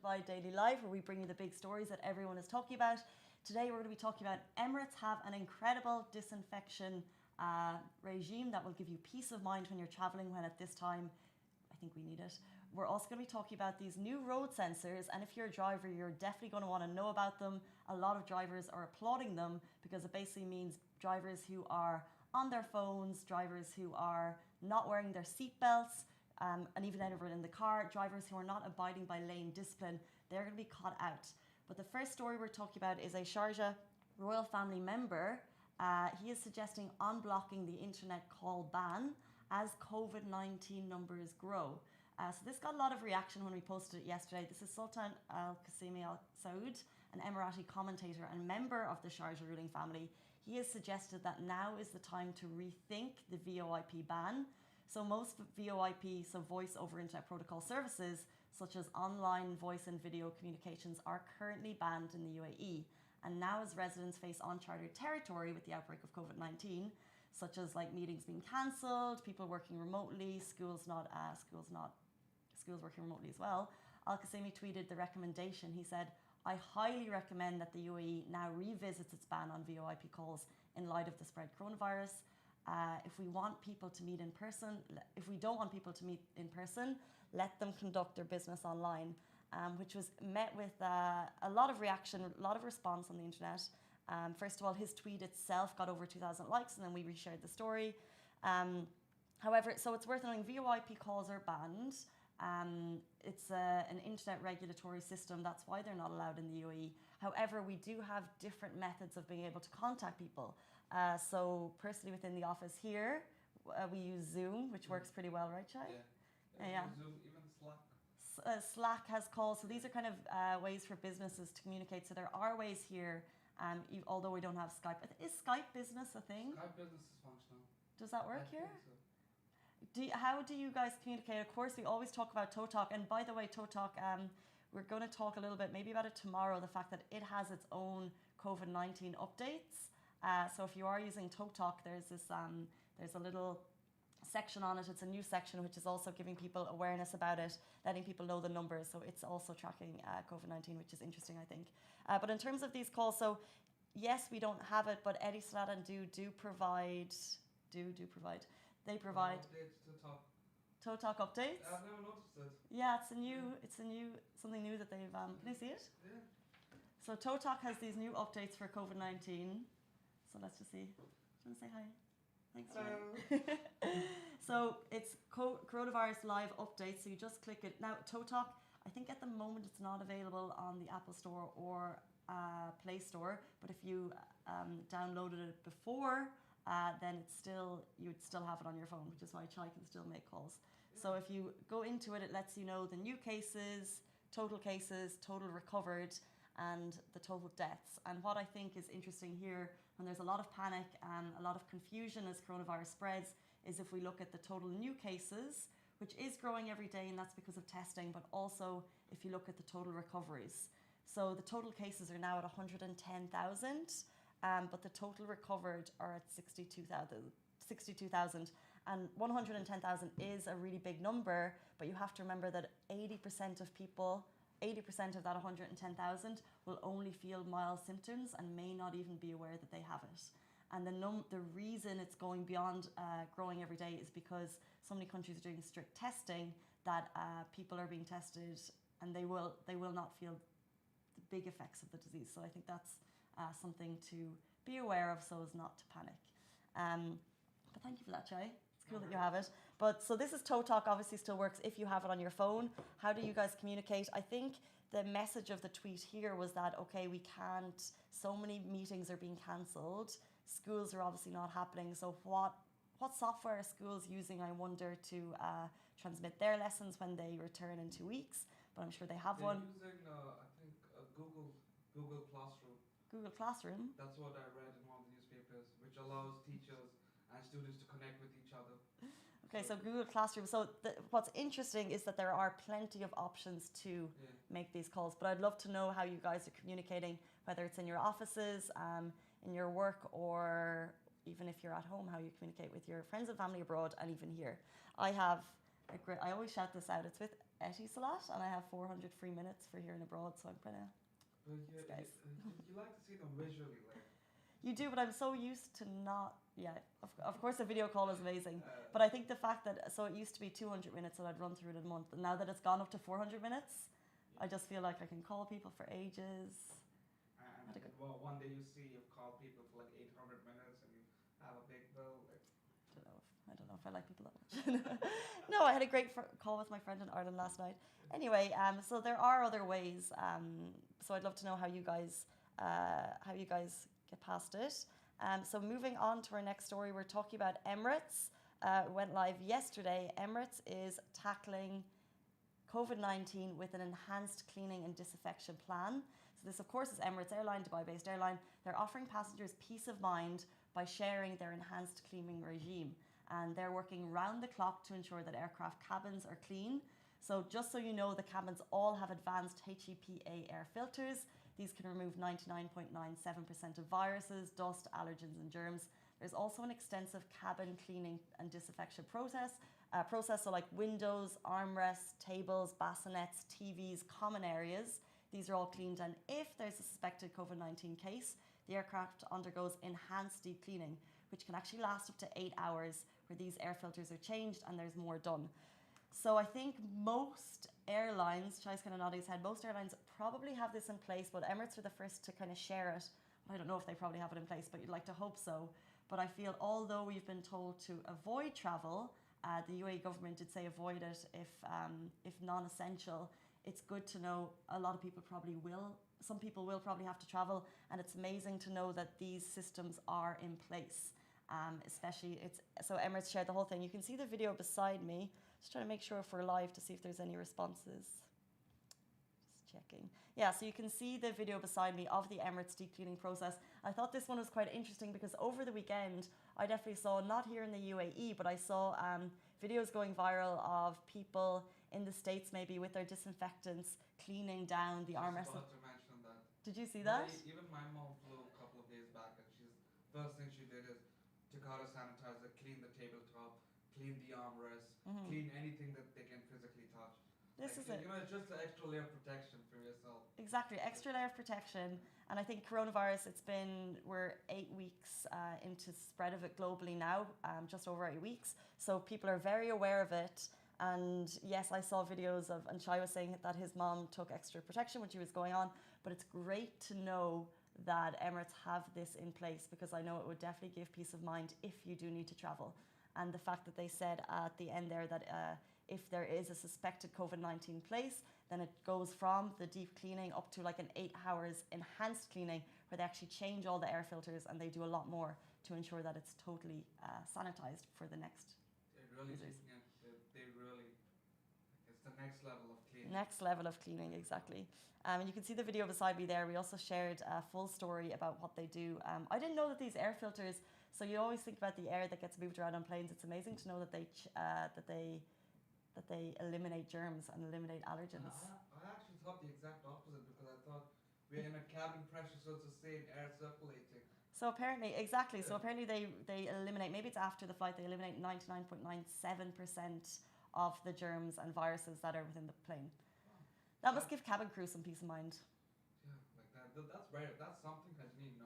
Divide Daily Live, where we bring you the big stories that everyone is talking about. Today we're going to be talking about Emirates have an incredible disinfection regime that will give you peace of mind when you're traveling, when at this time, I think we need it. We're also going to be talking about these new road sensors, and if you're a driver, you're definitely going to want to know about them. A lot of drivers are applauding them because it basically means drivers who are on their phones, drivers who are not wearing their seatbelts, and even everyone in the car, drivers who are not abiding by lane discipline, they're going to be caught out. But the first story we're talking about is a Sharjah royal family member. He is suggesting unblocking the internet call ban as COVID-19 numbers grow. So this got a lot of reaction when we posted it yesterday. This is Sultan Al Qasimi Al Saud, an Emirati commentator and member of the Sharjah ruling family. He has suggested that now is the time to rethink the VoIP ban. So most VoIP, so voice over internet protocol services, such as online voice and video communications, are currently banned in the UAE. And now as residents face uncharted territory with the outbreak of COVID-19, such as like meetings being cancelled, people working remotely, schools working remotely as well, Al Qasimi tweeted the recommendation. He said, "I highly recommend that the UAE now revisits its ban on VoIP calls in light of the spread coronavirus. If we want people to meet in person, if we don't want people to meet in person, let them conduct their business online," which was met with a lot of reaction, a lot of response on the internet. First of all, his tweet itself got over 2,000 likes, and then we reshared the story. However, so it's worth knowing VoIP calls are banned. It's an internet regulatory system. That's why they're not allowed in the UAE. However, we do have different methods of being able to contact people. So personally within the office here, we use Zoom, which works pretty well, right, Shai? Yeah. Zoom, even Slack. Slack has calls. So these are kind of ways for businesses to communicate. So there are ways here, although we don't have Skype. Is Skype business a thing? Skype business is functional. Does that work here? I think so. How do you guys communicate? Of course, we always talk about ToeTalk. And by the way, ToeTalk, we're going to talk a little bit maybe about it tomorrow, the fact that it has its own COVID-19 updates. So if you are using ToeTalk, there's this, there's a little section on it. It's a new section which is also giving people awareness about it, letting people know the numbers. So it's also tracking COVID-19, which is interesting, I think. But in terms of these calls, so yes, we don't have it, but Etisalat and do provide. They provide updates to talk. ToeTalk updates. I've never noticed it. Yeah, something new that they've. Can you see it? Yeah. So ToeTalk has these new updates for COVID-19. So let's just see. Do you want to say hi? Thanks. Hello. So it's coronavirus live updates. So you just click it. Now ToeTalk, I think at the moment it's not available on the Apple Store or Play Store. But if you downloaded it before, then you would still have it on your phone, which is why Chai can still make calls. Yeah. So if you go into it, it lets you know the new cases, total recovered, and the total deaths. And what I think is interesting here, when there's a lot of panic and a lot of confusion as coronavirus spreads, is if we look at the total new cases, which is growing every day, and that's because of testing, but also if you look at the total recoveries. So the total cases are now at 110,000. But the total recovered are at 62,000. And 110,000 is a really big number, but you have to remember that 80% of people, 80% of that 110,000 will only feel mild symptoms and may not even be aware that they have it. And the reason it's going beyond growing every day is because so many countries are doing strict testing that people are being tested and they will not feel the big effects of the disease. So I think that's something to be aware of so as not to panic. But thank you for that, Chai. It's cool that you have it. But so this is ToeTalk, obviously still works if you have it on your phone. How do you guys communicate? I think the message of the tweet here was that, okay, we can't, so many meetings are being cancelled. Schools are obviously not happening. So what software are schools using, I wonder, to transmit their lessons when they return in 2 weeks? But I'm sure they have one. They're using, I think, Google Classroom. Google Classroom? That's what I read in one of the newspapers, which allows teachers and students to connect with each other. Okay, so Google Classroom. So what's interesting is that there are plenty of options to make these calls, but I'd love to know how you guys are communicating, whether it's in your offices, in your work, or even if you're at home, how you communicate with your friends and family abroad, and even here. I have I always shout this out. It's with Etisalat, and I have 400 free minutes for here and abroad, so I'm kind of. But you like to see them visually, like. You do, but I'm so used to not. Yeah, of course, a video call is amazing. But I think the fact that, so it used to be 200 minutes that I'd run through in a month, and now that it's gone up to 400 minutes, I just feel like I can call people for ages. And well, one day you see you've called people for like 800 minutes and you have a big bill. Like. I don't know if I like people that much. No, I had a great call with my friend in Ireland last night. Anyway, so there are other ways. So I'd love to know how you guys get past it. So moving on to our next story, we're talking about Emirates. Went live yesterday. Emirates is tackling COVID-19 with an enhanced cleaning and disinfection plan. So this, of course, is Emirates Airline, Dubai-based airline. They're offering passengers peace of mind by sharing their enhanced cleaning regime. And they're working round the clock to ensure that aircraft cabins are clean. So just so you know, the cabins all have advanced HEPA air filters. These can remove 99.97% of viruses, dust, allergens and germs. There's also an extensive cabin cleaning and disinfection process, so like windows, armrests, tables, bassinets, TVs, common areas. These are all cleaned, and if there's a suspected COVID-19 case, the aircraft undergoes enhanced deep cleaning, which can actually last up to 8 hours, where these air filters are changed and there's more done. So I think most airlines, Shai's kind of nodding his head, most airlines probably have this in place, but Emirates were the first to kind of share it. I don't know if they probably have it in place, but you'd like to hope so. But I feel although we've been told to avoid travel, the UAE government did say avoid it if non-essential. It's good to know a lot of people probably will. Some people will probably have to travel, and it's amazing to know that these systems are in place. Especially, so Emirates shared the whole thing. You can see the video beside me. Just trying to make sure if we're live to see if there's any responses. Just checking. Yeah, so you can see the video beside me of the Emirates deep cleaning process. I thought this one was quite interesting because over the weekend, I definitely saw, not here in the UAE, but I saw videos going viral of people in the States maybe with their disinfectants cleaning down the armrests. I was about to mention that. Did you see that? Even my mom flew a couple of days back, and first thing she did is took out a sanitizer, clean the tabletop, clean the armrest, clean anything that they can physically touch. This is it. You know, it's just an extra layer of protection for yourself. Exactly, extra layer of protection. And I think coronavirus, we're 8 weeks into spread of it globally now, just over 8 weeks. So people are very aware of it. And yes, I saw videos of, and Shai was saying that his mom took extra protection when she was going on. But it's great to know that Emirates have this in place, because I know it would definitely give peace of mind if you do need to travel. And the fact that they said at the end there that if there is a suspected COVID-19 place, then it goes from the deep cleaning up to like an 8 hours enhanced cleaning, where they actually change all the air filters and they do a lot more to ensure that it's totally sanitized for the next users. It's the next level of cleaning. Next level of cleaning, exactly. And you can see the video beside me there. We also shared a full story about what they do. I didn't know that these air filters, so you always think about the air that gets moved around on planes. It's amazing to know that they eliminate germs and eliminate allergens. I actually thought the exact opposite, because I thought we're in a cabin pressure, so it's the same air circulating. So apparently, exactly. So apparently they eliminate, maybe it's after the flight, they eliminate 99.97% of the germs and viruses that are within the plane. That must give cabin crew some peace of mind. Yeah, like that. That's something I didn't even